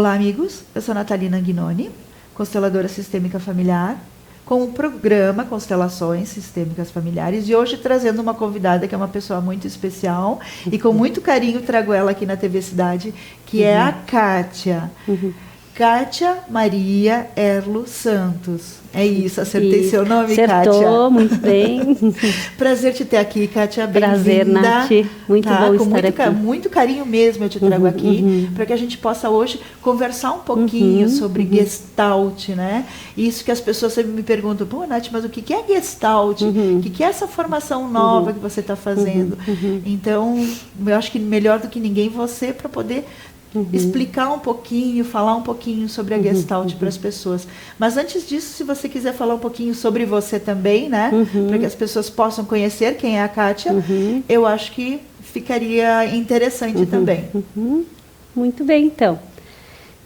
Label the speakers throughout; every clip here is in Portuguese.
Speaker 1: Olá, amigos. Eu sou Natalina Anguinoni, consteladora sistêmica familiar, com o programa Constelações Sistêmicas Familiares, e hoje trazendo uma convidada que é uma pessoa muito especial e com muito carinho trago ela aqui na TV Cidade, que é a Kátia. Kátia Maria Erlo Santos. É isso, acertei seu nome, Kátia?
Speaker 2: Acertou, muito bem.
Speaker 1: Prazer te ter aqui, Kátia.
Speaker 2: Prazer, Nath. Muito bom estar aqui.
Speaker 1: Muito carinho mesmo eu te trago aqui, para que a gente possa hoje conversar um pouquinho sobre Gestalt, né? Isso que as pessoas sempre me perguntam, pô, Nath, mas o que é Gestalt? O que é essa formação nova que você está fazendo? Então, eu acho que melhor do que ninguém você para poder explicar um pouquinho, falar um pouquinho sobre a Gestalt para as pessoas. Mas antes disso, se você quiser falar um pouquinho sobre você também, né? Para que as pessoas possam conhecer quem é a Kátia, eu acho que ficaria interessante também.
Speaker 2: Muito bem, então.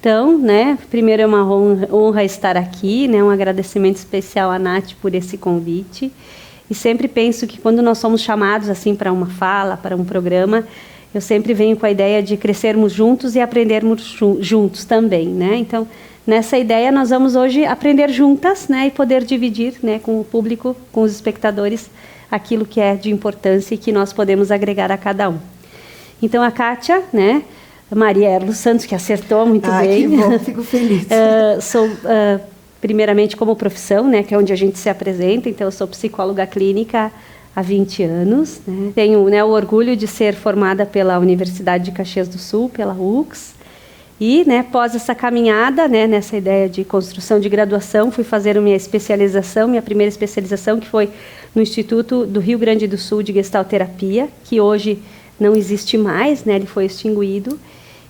Speaker 2: Então, né, primeiro é uma honra estar aqui, né? Um agradecimento especial à Nath por esse convite. E sempre penso que quando nós somos chamados assim para uma fala, para um programa, eu sempre venho com a ideia de crescermos juntos e aprendermos juntos também, né? Então, nessa ideia, nós vamos hoje aprender juntas, né? E poder dividir, né, com o público, com os espectadores, aquilo que é de importância e que nós podemos agregar a cada um. Então, a Kátia, né? Maria Erlo Santos, que acertou muito bem.
Speaker 1: Que bom, fico feliz.
Speaker 2: Sou, primeiramente, como profissão, né? Que é onde a gente se apresenta. Então, eu sou psicóloga clínica há 20 anos, né? Tenho, né, o orgulho de ser formada pela Universidade de Caxias do Sul, pela UX, e, né, após essa caminhada, né, nessa ideia de construção de graduação, fui fazer minha especialização, minha primeira especialização, que foi no Instituto do Rio Grande do Sul de Gestalterapia, que hoje não existe mais, né, ele foi extinguido.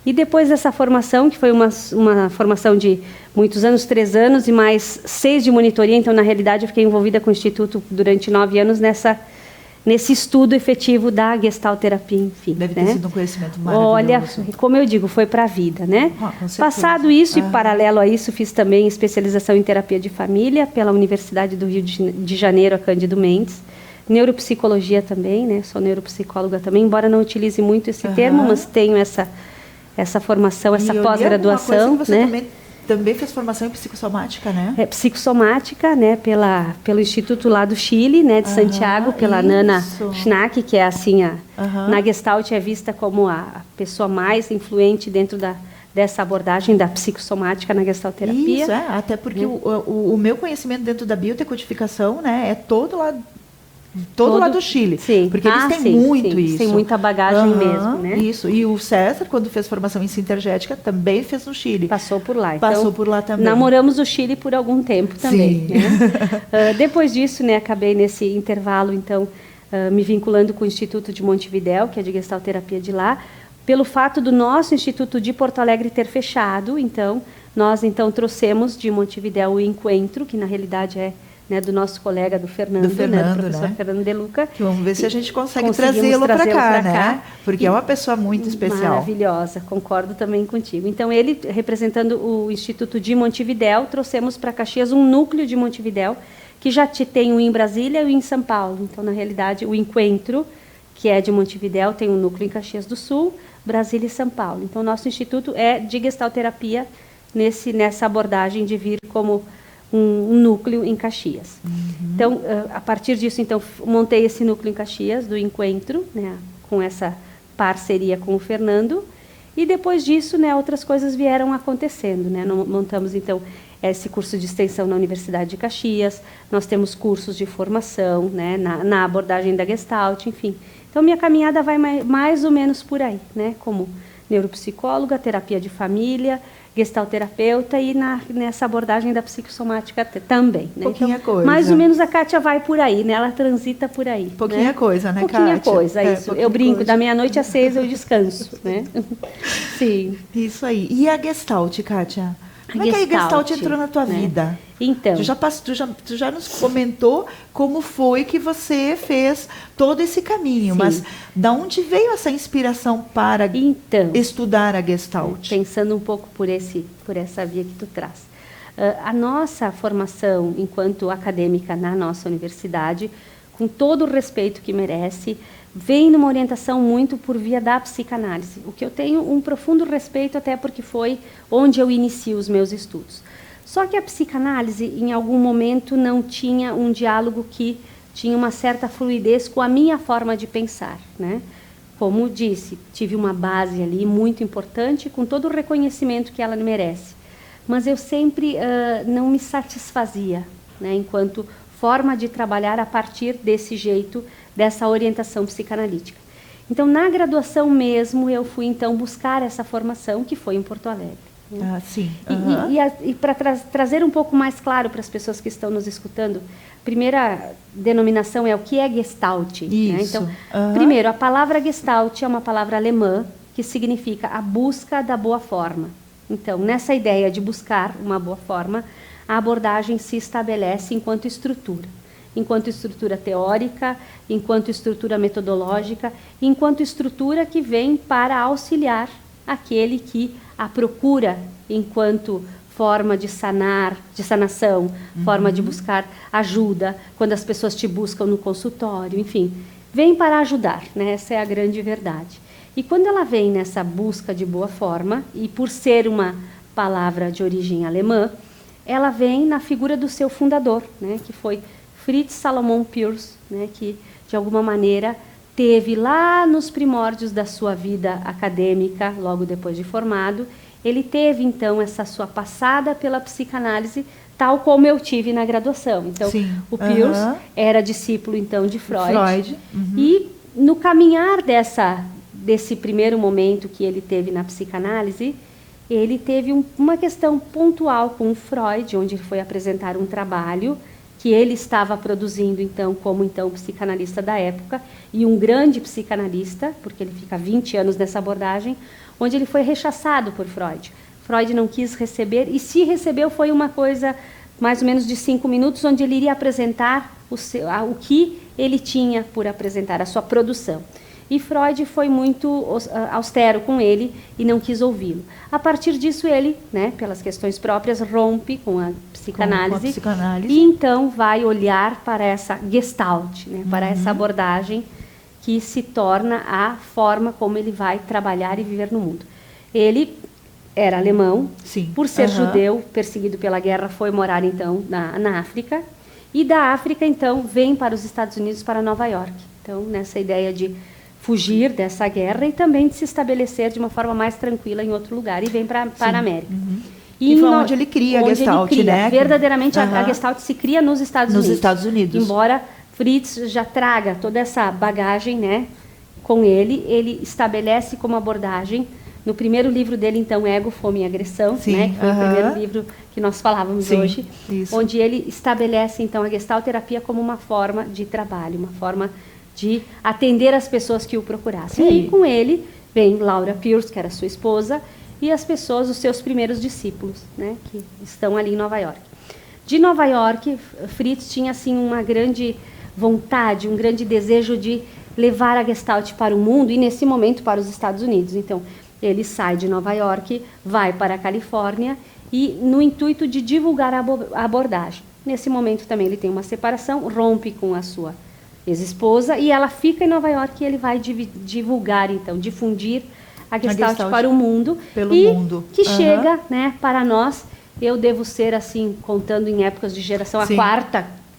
Speaker 2: E depois dessa formação, que foi uma formação de muitos anos, 3 anos, e mais 6 de monitoria, então, na realidade, eu fiquei envolvida com o Instituto durante 9 anos nesse estudo efetivo da gestalterapia, enfim.
Speaker 1: Deve ter sido um conhecimento maravilhoso.
Speaker 2: Olha, como eu digo, foi para a vida, né? Passado isso, e paralelo a isso, fiz também especialização em terapia de família pela Universidade do Rio de Janeiro, a Cândido Mendes. Neuropsicologia também, né? Sou neuropsicóloga também, embora não utilize muito esse termo, mas tenho essa formação, essa pós-graduação, né?
Speaker 1: Também fez formação em psicossomática, né?
Speaker 2: Psicossomática, né? Pelo Instituto lá do Chile, né? De Santiago, pela Nana Schnack, que é assim, na Gestalt é vista como a pessoa mais influente dentro dessa abordagem da psicossomática na gestalterapia.
Speaker 1: Isso, até porque o meu conhecimento dentro da biodecodificação, né? É todo lá do Chile.
Speaker 2: Sim.
Speaker 1: Porque eles têm muito isso.
Speaker 2: Tem muita bagagem mesmo, né?
Speaker 1: Isso. E o César, quando fez formação em sintergética, também fez no Chile.
Speaker 2: Passou por lá.
Speaker 1: Passou por lá também.
Speaker 2: Namoramos o Chile por algum tempo também. Né? Depois disso, né, acabei nesse intervalo, então, me vinculando com o Instituto de Montevidéu, que é de gestalterapia de lá, pelo fato do nosso Instituto de Porto Alegre ter fechado. Então, nós trouxemos de Montevidéu o Encontro, que na realidade é, né, do nosso colega, do Fernando, do professor, né? Fernando De Luca.
Speaker 1: Que vamos ver se a gente consegue trazê-lo para cá, né? Porque é uma pessoa muito especial.
Speaker 2: Maravilhosa, concordo também contigo. Então, ele, representando o Instituto de Montevidéu, trouxemos para Caxias um núcleo de Montevidéu, que já tem um em Brasília e um em São Paulo. Então, na realidade, o Encontro, que é de Montevidéu, tem um núcleo em Caxias do Sul, Brasília e São Paulo. Então, o nosso instituto é de gestalterapia nessa abordagem de vir como um núcleo em Caxias. Então, a partir disso, então, montei esse núcleo em Caxias, do Encontro, né, com essa parceria com o Fernando, e depois disso, né, outras coisas vieram acontecendo, né, montamos, então, esse curso de extensão na Universidade de Caxias, nós temos cursos de formação, né, na abordagem da Gestalt, enfim. Então, minha caminhada vai mais ou menos por aí, né, como neuropsicóloga, terapia de família, gestalterapeuta e nessa abordagem da psicossomática também. Né?
Speaker 1: Pouquinha coisa.
Speaker 2: Mais ou menos a Kátia vai por aí, né? Ela transita por aí.
Speaker 1: Pouquinha coisa, né, Kátia?
Speaker 2: Pouquinha coisa, isso. Eu brinco, da meia-noite às 6 eu descanso, né? Sim.
Speaker 1: Isso aí. E a Gestalt, Kátia? Como é que a Gestalt entrou na tua vida?
Speaker 2: Então,
Speaker 1: tu já nos comentou como foi que você fez todo esse caminho, mas da onde veio essa inspiração para estudar a Gestalt?
Speaker 2: Pensando um pouco por essa via que tu traz. A nossa formação enquanto acadêmica na nossa universidade com todo o respeito que merece, vem numa orientação muito por via da psicanálise, o que eu tenho um profundo respeito, até porque foi onde eu inicio os meus estudos. Só que a psicanálise, em algum momento, não tinha um diálogo que tinha uma certa fluidez com a minha forma de pensar, né? Como disse, tive uma base ali muito importante, com todo o reconhecimento que ela merece. Mas eu sempre não me satisfazia, né, enquanto forma de trabalhar a partir desse jeito, dessa orientação psicanalítica. Então, na graduação mesmo, eu fui então buscar essa formação, que foi em Porto Alegre.
Speaker 1: Ah, sim.
Speaker 2: E para trazer um pouco mais claro para as pessoas que estão nos escutando, a primeira denominação é o que é Gestalt.
Speaker 1: Isso.
Speaker 2: Né? Então, primeiro, a palavra Gestalt é uma palavra alemã que significa a busca da boa forma. Então, nessa ideia de buscar uma boa forma, a abordagem se estabelece enquanto estrutura teórica, enquanto estrutura metodológica, enquanto estrutura que vem para auxiliar aquele que a procura enquanto forma de sanação, forma de buscar ajuda, quando as pessoas te buscam no consultório, enfim, vem para ajudar, né? Essa é a grande verdade. E quando ela vem nessa busca de boa forma, e por ser uma palavra de origem alemã, ela vem na figura do seu fundador, né? Que foi Fritz Salomon Perls, né? Que de alguma maneira teve lá nos primórdios da sua vida acadêmica, logo depois de formado, ele teve então essa sua passada pela psicanálise, tal como eu tive na graduação. Então, sim, o Perls era discípulo então de Freud. E no caminhar desse primeiro momento que ele teve na psicanálise, ele teve uma questão pontual com o Freud, onde ele foi apresentar um trabalho que ele estava produzindo então como então psicanalista da época, e um grande psicanalista, porque ele fica 20 anos nessa abordagem, onde ele foi rechaçado por Freud. Freud não quis receber, e se recebeu foi uma coisa mais ou menos de 5 minutos, onde ele iria apresentar o que ele tinha por apresentar, a sua produção. E Freud foi muito austero com ele e não quis ouvi-lo. A partir disso, ele, né, pelas questões próprias, rompe com a psicanálise, e então vai olhar para essa Gestalt, né, para essa abordagem que se torna a forma como ele vai trabalhar e viver no mundo. Ele era alemão, sim, por ser judeu, perseguido pela guerra, foi morar então na África, e da África então vem para os Estados Unidos, para Nova York. Então, nessa ideia de fugir dessa guerra e também de se estabelecer de uma forma mais tranquila em outro lugar, e vem para a América.
Speaker 1: E foi onde ele cria a Gestalt, né?
Speaker 2: Verdadeiramente, a Gestalt se cria nos Estados Unidos.
Speaker 1: Nos Estados Unidos.
Speaker 2: Embora Fritz já traga toda essa bagagem, né, com ele estabelece como abordagem, no primeiro livro dele, então, Ego, Fome e Agressão, sim, né, que foi o primeiro livro que nós falávamos hoje, isso, onde ele estabelece, então, a Gestalterapia como uma forma de trabalho, uma forma de atender as pessoas que o procurassem. Sim. E aí, com ele, vem Laura Perls, que era sua esposa, e as pessoas, os seus primeiros discípulos, né, que estão ali em Nova York. De Nova York, Fritz tinha, assim, uma grande vontade, um grande desejo de levar a Gestalt para o mundo, e nesse momento para os Estados Unidos. Então, ele sai de Nova York, vai para a Califórnia, e no intuito de divulgar a abordagem. Nesse momento também ele tem uma separação, rompe com a sua ex-esposa, e ela fica em Nova York, e ele vai divulgar, então, difundir a Gestalt para o mundo, que chega, né, para nós. Eu devo ser, assim, contando em épocas de geração, a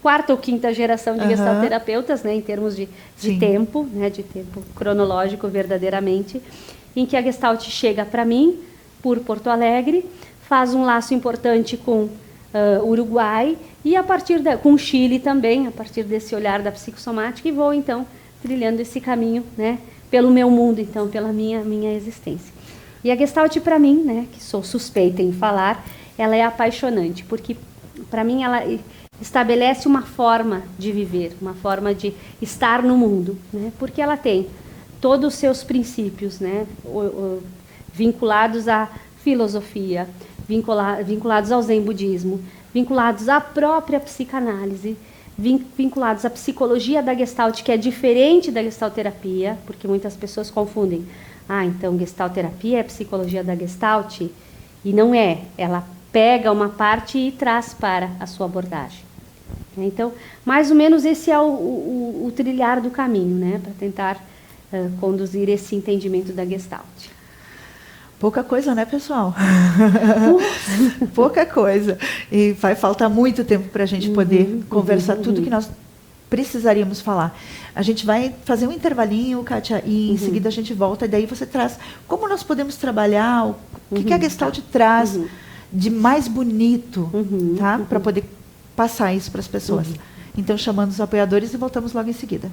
Speaker 2: quarta ou quinta geração de gestalterapeutas, né, em termos de tempo, né, de tempo cronológico verdadeiramente, em que a Gestalt chega para mim, por Porto Alegre, faz um laço importante com Uruguai, e a partir com o Chile também, a partir desse olhar da psicossomática, e vou então trilhando esse caminho, né, pelo meu mundo, então, pela minha existência. E a Gestalt, para mim, né, que sou suspeita em falar, ela é apaixonante, porque para mim ela estabelece uma forma de viver, uma forma de estar no mundo, né, porque ela tem todos os seus princípios, né, vinculados à filosofia, vinculados ao Zen budismo, vinculados à própria psicanálise, vinculados à psicologia da Gestalt, que é diferente da Gestalterapia, porque muitas pessoas confundem. Então Gestalterapia é a psicologia da Gestalt, e não é. Ela pega uma parte e traz para a sua abordagem. Então, mais ou menos esse é o trilhar do caminho, né, para tentar conduzir esse entendimento da Gestalt.
Speaker 1: Pouca coisa, né, pessoal? Pouca coisa. E vai faltar muito tempo para a gente poder conversar tudo que nós precisaríamos falar. A gente vai fazer um intervalinho, Kátia, e em seguida a gente volta, e daí você traz como nós podemos trabalhar, o que a Gestalt traz de mais bonito, tá? Para poder passar isso para as pessoas. Então, chamando os apoiadores e voltamos logo em seguida.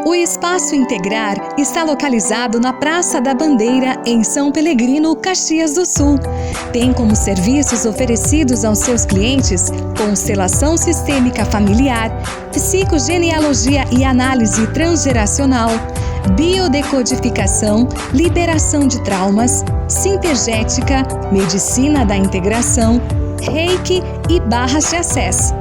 Speaker 3: O Espaço Integrar está localizado na Praça da Bandeira, em São Pelegrino, Caxias do Sul. Tem como serviços oferecidos aos seus clientes constelação sistêmica familiar, psicogenealogia e análise transgeracional, biodecodificação, liberação de traumas, sintergética, medicina da integração, reiki e barras de acesso.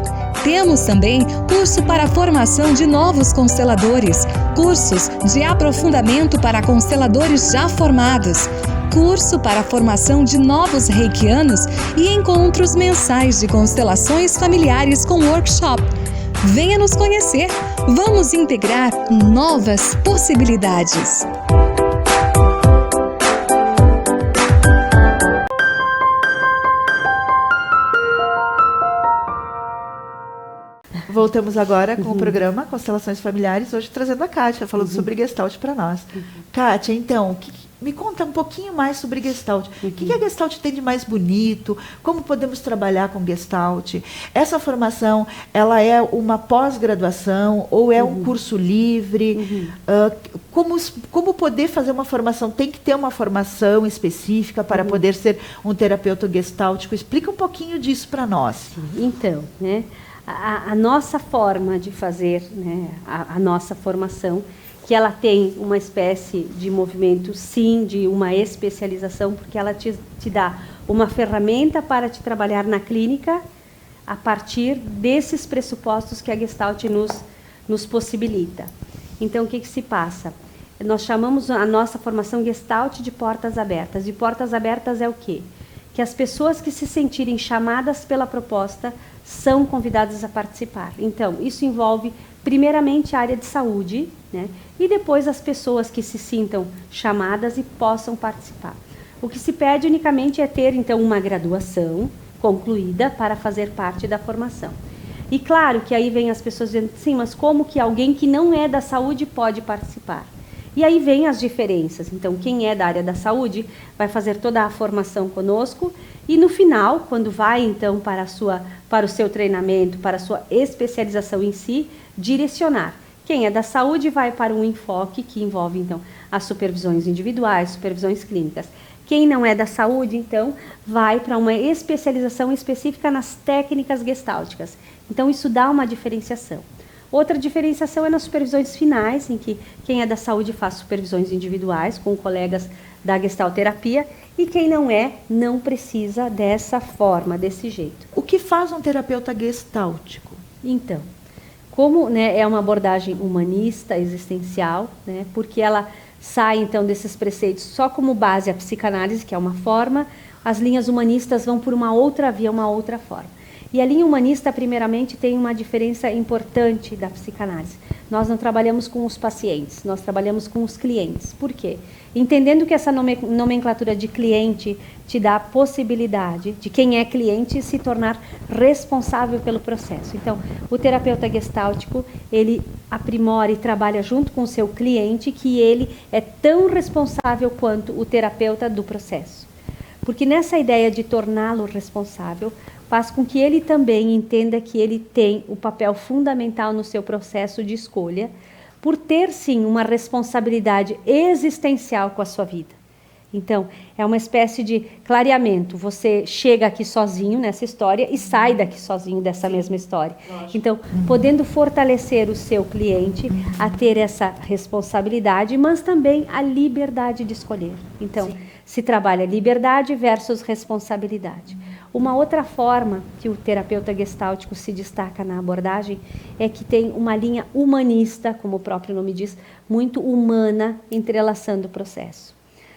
Speaker 3: Temos também curso para a formação de novos consteladores, cursos de aprofundamento para consteladores já formados, curso para a formação de novos reikianos e encontros mensais de constelações familiares com workshop. Venha nos conhecer, vamos integrar novas possibilidades.
Speaker 1: Voltamos agora com o programa Constelações Familiares, hoje trazendo a Kátia, falando sobre Gestalt para nós. Kátia, então, me conta um pouquinho mais sobre Gestalt. O que a Gestalt tem de mais bonito? Como podemos trabalhar com Gestalt? Essa formação, ela é uma pós-graduação ou é um curso livre? Como poder fazer uma formação? Tem que ter uma formação específica para poder ser um terapeuta gestáltico? Explica um pouquinho disso para nós.
Speaker 2: Então, né? A nossa forma de fazer, né, a nossa formação, que ela tem uma espécie de movimento, sim, de uma especialização, porque ela te dá uma ferramenta para te trabalhar na clínica a partir desses pressupostos que a Gestalt nos possibilita. Então, o que se passa? Nós chamamos a nossa formação Gestalt de portas abertas. De portas abertas é o quê? Que as pessoas que se sentirem chamadas pela proposta são convidadas a participar. Então, isso envolve primeiramente a área de saúde, né? E depois as pessoas que se sintam chamadas e possam participar. O que se pede unicamente é ter, então, uma graduação concluída para fazer parte da formação. E claro que aí vem as pessoas dizendo, sim, mas como que alguém que não é da saúde pode participar? E aí vem as diferenças. Então, quem é da área da saúde vai fazer toda a formação conosco e no final, quando vai então para o seu treinamento, para a sua especialização em si, direcionar. Quem é da saúde vai para um enfoque que envolve então as supervisões individuais, supervisões clínicas. Quem não é da saúde, então, vai para uma especialização específica nas técnicas gestálticas. Então, isso dá uma diferenciação. Outra diferenciação é nas supervisões finais, em que quem é da saúde faz supervisões individuais com colegas da gestalterapia e quem não é, não precisa dessa forma, desse jeito.
Speaker 1: O que faz um terapeuta gestáltico?
Speaker 2: Então, como, né, é uma abordagem humanista, existencial, né, porque ela sai então desses preceitos só como base a psicanálise, que é uma forma, as linhas humanistas vão por uma outra via, uma outra forma. E a linha humanista, primeiramente, tem uma diferença importante da psicanálise. Nós não trabalhamos com os pacientes, nós trabalhamos com os clientes. Por quê? Entendendo que essa nomenclatura de cliente te dá a possibilidade de quem é cliente se tornar responsável pelo processo. Então, o terapeuta gestáltico, ele aprimora e trabalha junto com o seu cliente, que ele é tão responsável quanto o terapeuta do processo. Porque nessa ideia de torná-lo responsável, faz com que ele também entenda que ele tem o papel fundamental no seu processo de escolha, por ter sim uma responsabilidade existencial com a sua vida. Então, é uma espécie de clareamento. Você chega aqui sozinho nessa história e sai daqui sozinho dessa mesma história. Então, podendo fortalecer o seu cliente a ter essa responsabilidade, mas também a liberdade de escolher. Então, se trabalha liberdade versus responsabilidade. Uma outra forma que o terapeuta gestáltico se destaca na abordagem é que tem uma linha humanista, como o próprio nome diz, muito humana, entrelaçando o processo.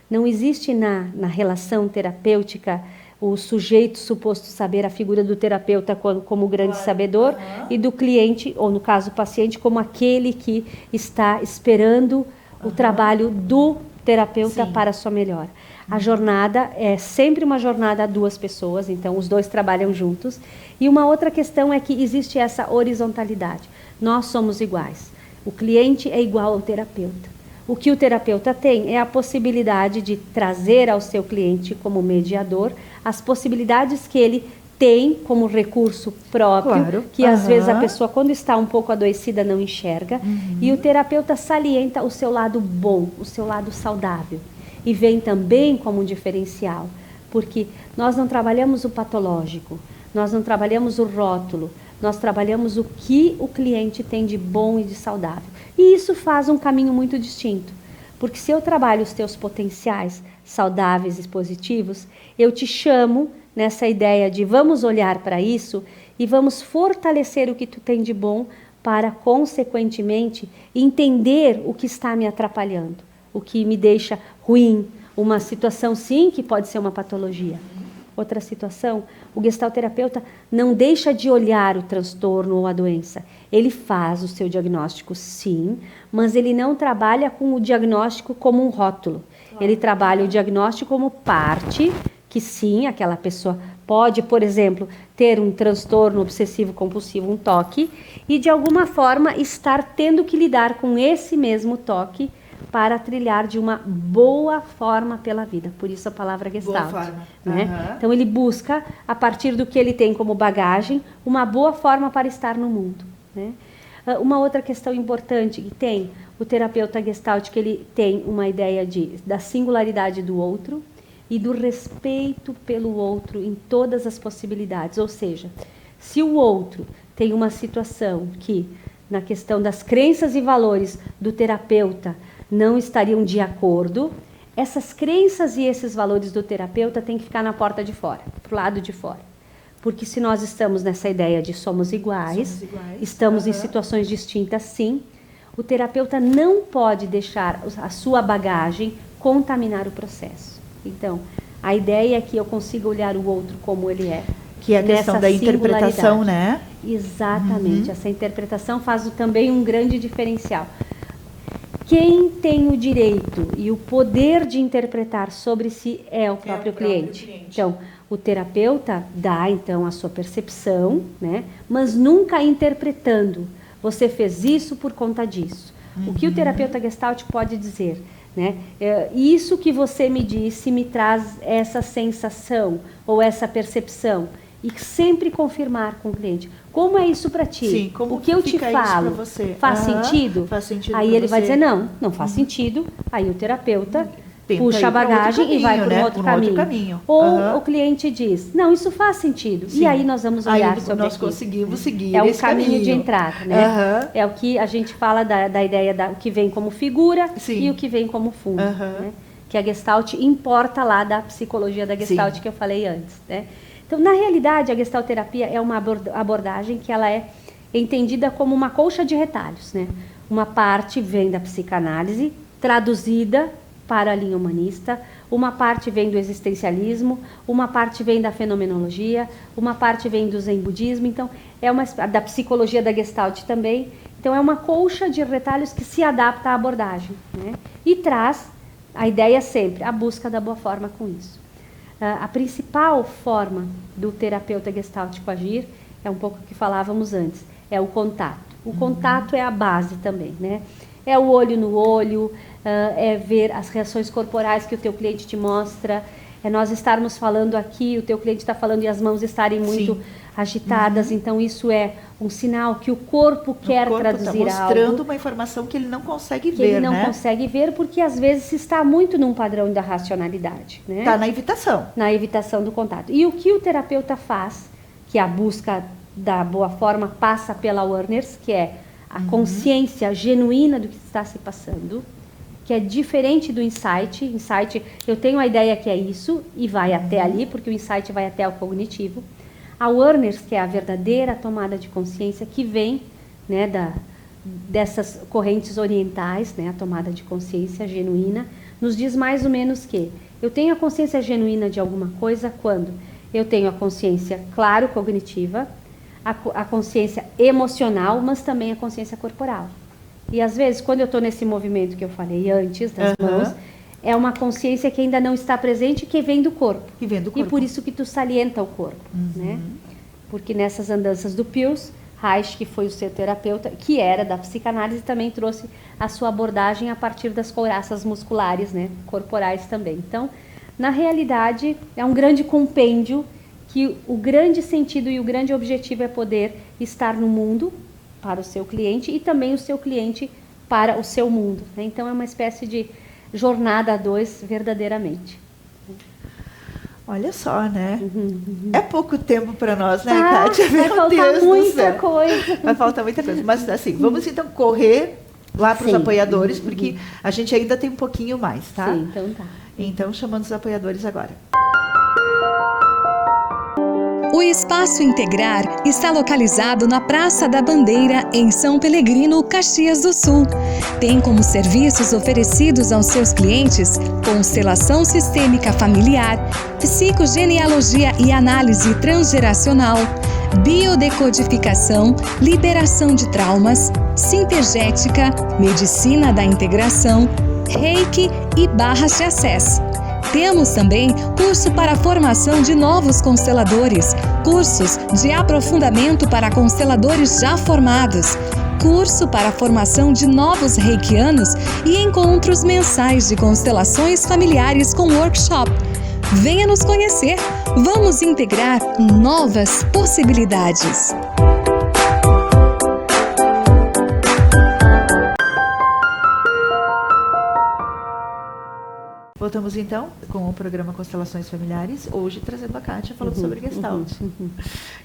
Speaker 2: Não existe na relação terapêutica o sujeito suposto saber, a figura do terapeuta como grande sabedor, e do cliente, ou no caso o paciente, como aquele que está esperando o trabalho do terapeuta para a sua melhora. A jornada é sempre uma jornada a duas pessoas, então os dois trabalham juntos. E uma outra questão é que existe essa horizontalidade. Nós somos iguais. O cliente é igual ao terapeuta. O que o terapeuta tem é a possibilidade de trazer ao seu cliente como mediador as possibilidades que ele tem como recurso próprio, que às vezes a pessoa, quando está um pouco adoecida, não enxerga. E o terapeuta salienta o seu lado bom, o seu lado saudável. E vem também como um diferencial, porque nós não trabalhamos o patológico, nós não trabalhamos o rótulo, nós trabalhamos o que o cliente tem de bom e de saudável. E isso faz um caminho muito distinto, porque se eu trabalho os teus potenciais saudáveis e positivos, eu te chamo nessa ideia de vamos olhar para isso e vamos fortalecer o que tu tem de bom para, consequentemente, entender o que está me atrapalhando, o que me deixa ruim, uma situação sim que pode ser uma patologia. Outra situação, o gestalterapeuta não deixa de olhar o transtorno ou a doença. Ele faz o seu diagnóstico, sim, mas ele não trabalha com o diagnóstico como um rótulo. Ele trabalha o diagnóstico como parte, que sim, aquela pessoa pode, por exemplo, ter um transtorno obsessivo-compulsivo, um toque, e de alguma forma estar tendo que lidar com esse mesmo toque para trilhar de uma boa forma pela vida. Por isso a palavra Gestalt. Né? Então ele busca, a partir do que ele tem como bagagem, uma boa forma para estar no mundo. Né? Uma outra questão importante que tem o terapeuta Gestalt, que ele tem uma ideia da singularidade do outro e do respeito pelo outro em todas as possibilidades. Ou seja, se o outro tem uma situação que, na questão das crenças e valores do terapeuta, não estariam de acordo, essas crenças e esses valores do terapeuta têm que ficar na porta de fora, pro lado de fora. Porque se nós estamos nessa ideia de somos iguais, estamos em situações distintas, sim, o terapeuta não pode deixar a sua bagagem contaminar o processo. Então, a ideia é que eu consiga olhar o outro como ele é.
Speaker 1: Que é a questão da interpretação, né?
Speaker 2: Exatamente. Essa interpretação faz também um grande diferencial. Quem tem o direito e o poder de interpretar sobre si é o próprio cliente. Então, o terapeuta dá, então, a sua percepção, né? Mas nunca interpretando. Você fez isso por conta disso. O que o terapeuta Gestalt pode dizer? Né? Isso que você me disse me traz essa sensação ou essa percepção. E sempre confirmar com o cliente. Como é isso para ti?
Speaker 1: Sim, como
Speaker 2: o que eu te falo faz sentido?
Speaker 1: Faz sentido.
Speaker 2: Aí ele vai dizer não faz sentido. Aí o terapeuta puxa a bagagem
Speaker 1: caminho,
Speaker 2: e vai para um outro caminho. Ou o cliente diz, não, isso faz sentido. Sim. E aí nós vamos olhar sobre
Speaker 1: nós conseguimos seguir
Speaker 2: é um
Speaker 1: esse
Speaker 2: caminho de entrada, né? É o que a gente fala da ideia o que vem como figura e o que vem como fundo. Né? Que a Gestalt importa lá da psicologia da Gestalt que eu falei antes, né? Então, na realidade, a gestalterapia é uma abordagem que ela é entendida como uma colcha de retalhos, né? Uma parte vem da psicanálise, traduzida para a linha humanista, uma parte vem do existencialismo, uma parte vem da fenomenologia, uma parte vem do zen budismo, então, da psicologia da Gestalt também. Então, é uma colcha de retalhos que se adapta à abordagem, né? E traz a ideia sempre, a busca da boa forma com isso. A principal forma do terapeuta gestáltico agir é um pouco o que falávamos antes, é o contato. O contato é a base também, né? É o olho no olho, é ver as reações corporais que o teu cliente te mostra, é nós estarmos falando aqui, o teu cliente está falando e as mãos estarem muito agitadas, então isso é um sinal que o corpo quer traduzir algo.
Speaker 1: Mostrando uma informação que ele não consegue ver,
Speaker 2: que ele não consegue ver porque às vezes está muito num padrão da racionalidade, né?
Speaker 1: Está na evitação.
Speaker 2: Na evitação do contato. E o que o terapeuta faz, que a busca da boa forma passa pela awareness, que é a consciência genuína do que está se passando, que é diferente do insight. Insight, eu tenho a ideia que é isso e vai até ali, porque o insight vai até o cognitivo. A awareness, que é a verdadeira tomada de consciência que vem, né, dessas correntes orientais, né, a tomada de consciência genuína nos diz mais ou menos que eu tenho a consciência genuína de alguma coisa quando eu tenho a consciência, claro, cognitiva, a consciência emocional, mas também a consciência corporal. E às vezes, quando eu estou nesse movimento que eu falei antes, das mãos, é uma consciência que ainda não está presente, que vem do corpo.
Speaker 1: Que vem do corpo.
Speaker 2: E por isso que tu salienta o corpo, né? Porque nessas andanças do Pius, Reich, que foi o seu terapeuta, que era da psicanálise, também trouxe a sua abordagem a partir das couraças musculares, né? Corporais também. Então, na realidade, é um grande compêndio que o grande sentido e o grande objetivo é poder estar no mundo para o seu cliente e também o seu cliente para o seu mundo, né? Então, é uma espécie de jornada a dois, verdadeiramente.
Speaker 1: Olha só, né? É pouco tempo para nós, né, Kátia?
Speaker 2: Vai faltar muita coisa.
Speaker 1: Vai faltar muita coisa. Mas, assim, vamos então correr lá para os apoiadores, porque a gente ainda tem um pouquinho mais, tá?
Speaker 2: Sim, então tá.
Speaker 1: Então, chamando os apoiadores agora.
Speaker 3: O Espaço Integrar está localizado na Praça da Bandeira, em São Pelegrino, Caxias do Sul. Tem como serviços oferecidos aos seus clientes constelação sistêmica familiar, psicogenealogia e análise transgeracional, biodecodificação, liberação de traumas, sintergética, medicina da integração, reiki e barras de acesso. Temos também curso para a formação de novos consteladores, cursos de aprofundamento para consteladores já formados, curso para a formação de novos reikianos e encontros mensais de constelações familiares com workshop. Venha nos conhecer, vamos integrar novas possibilidades.
Speaker 1: Voltamos então com o programa Constelações Familiares, hoje trazendo a Kátia falando sobre Gestalt.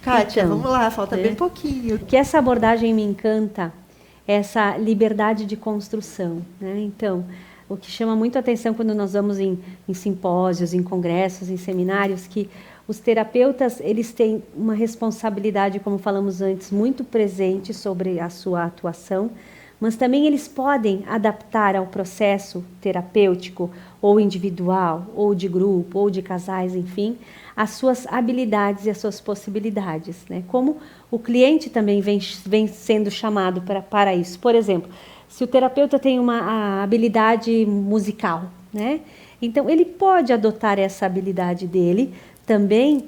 Speaker 1: Kátia,
Speaker 2: Então,
Speaker 1: vamos lá, falta bem pouquinho.
Speaker 2: Que essa abordagem me encanta, essa liberdade de construção, né? Então, o que chama muito a atenção quando nós vamos em simpósios, em congressos, em seminários, que os terapeutas, eles têm uma responsabilidade, como falamos antes, muito presente sobre a sua atuação, mas também eles podem adaptar ao processo terapêutico, ou individual, ou de grupo, ou de casais, enfim, as suas habilidades e as suas possibilidades, né? Como o cliente também vem sendo chamado para isso. Por exemplo, se o terapeuta tem uma habilidade musical, né? Então, ele pode adotar essa habilidade dele também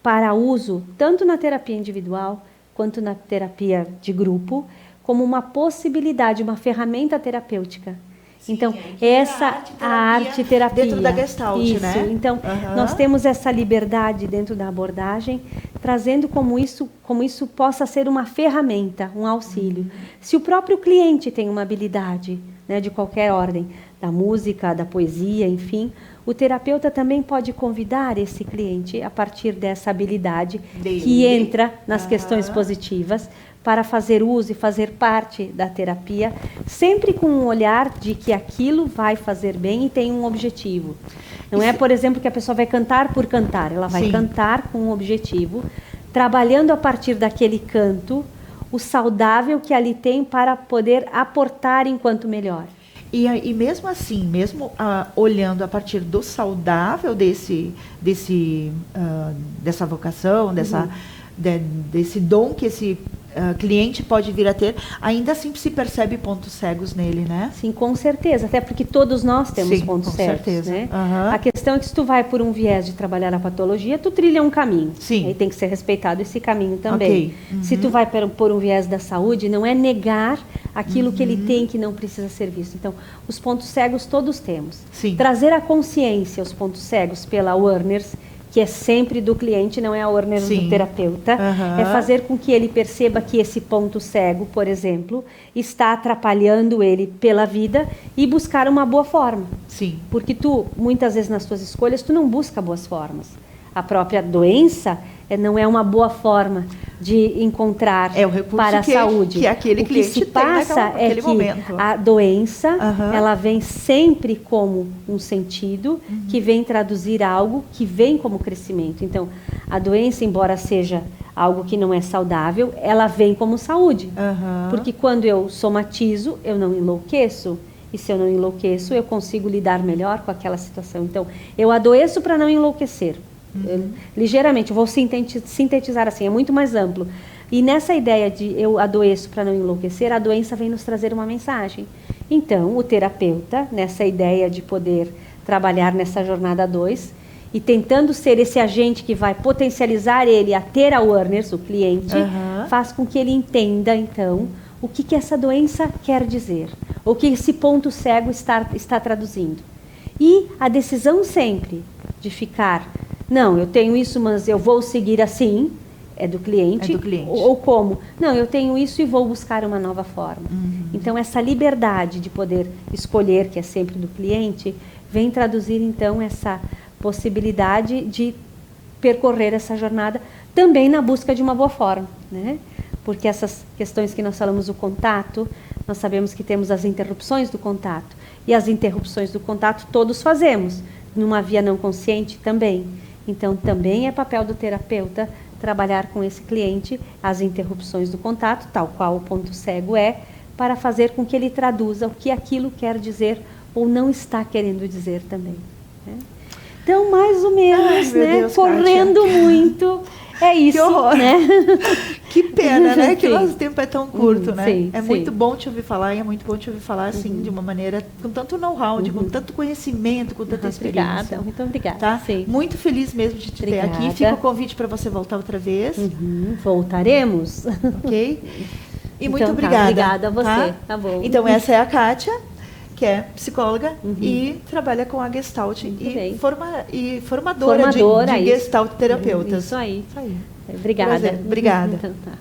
Speaker 2: para uso, tanto na terapia individual, quanto na terapia de grupo, como uma possibilidade, uma ferramenta terapêutica. Sim, então, essa a arte terapia
Speaker 1: dentro da Gestalt,
Speaker 2: isso,
Speaker 1: né?
Speaker 2: Então, nós temos essa liberdade dentro da abordagem, trazendo como isso possa ser uma ferramenta, um auxílio. Se o próprio cliente tem uma habilidade, né, de qualquer ordem, da música, da poesia, enfim, o terapeuta também pode convidar esse cliente a partir dessa habilidade que entra nas questões positivas, para fazer uso e fazer parte da terapia, sempre com um olhar de que aquilo vai fazer bem e tem um objetivo. Não é, por exemplo, que a pessoa vai cantar por cantar, ela vai cantar com um objetivo, trabalhando a partir daquele canto, o saudável que ali tem para poder aportar enquanto melhor.
Speaker 1: E mesmo assim, mesmo olhando a partir do saudável dessa vocação, desse dom que esse cliente pode vir a ter, ainda assim se percebe pontos cegos nele, né?
Speaker 2: Sim, com certeza, até porque todos nós temos pontos cegos,
Speaker 1: certeza.
Speaker 2: Né? A questão é que se tu vai por um viés de trabalhar a patologia, tu trilha um caminho.
Speaker 1: Sim.
Speaker 2: Aí tem que ser respeitado esse caminho também. Se tu vai por um viés da saúde, não é negar aquilo que ele tem que não precisa ser visto. Então, os pontos cegos todos temos.
Speaker 1: Sim.
Speaker 2: Trazer a consciência, os pontos cegos pela Werners, que é sempre do cliente, não é a Werners do terapeuta, é fazer com que ele perceba que esse ponto cego, por exemplo, está atrapalhando ele pela vida e buscar uma boa forma.
Speaker 1: Sim.
Speaker 2: Porque tu, muitas vezes nas tuas escolhas, tu não busca boas formas. A própria doença não é uma boa forma de encontrar
Speaker 1: o recurso
Speaker 2: para a saúde.
Speaker 1: Que aquele cliente
Speaker 2: o que se passa
Speaker 1: tem
Speaker 2: é que
Speaker 1: momento.
Speaker 2: A doença ela vem sempre como um sentido que vem traduzir algo que vem como crescimento. Então, a doença, embora seja algo que não é saudável, ela vem como saúde. Porque quando eu somatizo, eu não enlouqueço. e se eu não enlouqueço, eu consigo lidar melhor com aquela situação. Então, eu adoeço para não enlouquecer. Ligeiramente, eu vou sintetizar assim, é muito mais amplo. E nessa ideia de eu adoeço para não enlouquecer, a doença vem nos trazer uma mensagem. Então, o terapeuta, nessa ideia de poder trabalhar nessa jornada 2, e tentando ser esse agente que vai potencializar ele a ter awareness, o cliente, faz com que ele entenda, então, o que essa doença quer dizer, o que esse ponto cego está traduzindo. E a decisão sempre de ficar, não, eu tenho isso, mas eu vou seguir assim, é do cliente. Ou como, não, eu tenho isso e vou buscar uma nova forma. Então, essa liberdade de poder escolher, que é sempre do cliente, vem traduzir, então, essa possibilidade de percorrer essa jornada também na busca de uma boa forma, né? Porque essas questões que nós falamos do contato, nós sabemos que temos as interrupções do contato, e as interrupções do contato todos fazemos, numa via não consciente também. Então, também é papel do terapeuta trabalhar com esse cliente as interrupções do contato, tal qual o ponto cego é, para fazer com que ele traduza o que aquilo quer dizer ou não está querendo dizer também, né? Então, mais ou menos, né? Deus, correndo Kátia. Muito, é isso, que horror, né?
Speaker 1: Que pena, né? Que o nosso tempo é tão curto, né? Sim, é muito bom te ouvir falar, e é muito bom te ouvir falar, assim, de uma maneira, com tanto know-how, com tanto conhecimento, com tanta experiência.
Speaker 2: Obrigada, muito obrigada.
Speaker 1: Tá? Muito feliz mesmo de te ter aqui. Fica o convite para você voltar outra vez.
Speaker 2: Voltaremos.
Speaker 1: Ok? E
Speaker 2: então,
Speaker 1: muito obrigada.
Speaker 2: Obrigada a você, tá bom.
Speaker 1: Então, essa é a Kátia, que é psicóloga e trabalha com a Gestalt e formadora de Gestalt terapeutas.
Speaker 2: Isso aí.
Speaker 1: Isso aí.
Speaker 2: Obrigada.
Speaker 1: Prazer. Obrigada.
Speaker 2: Então, tá.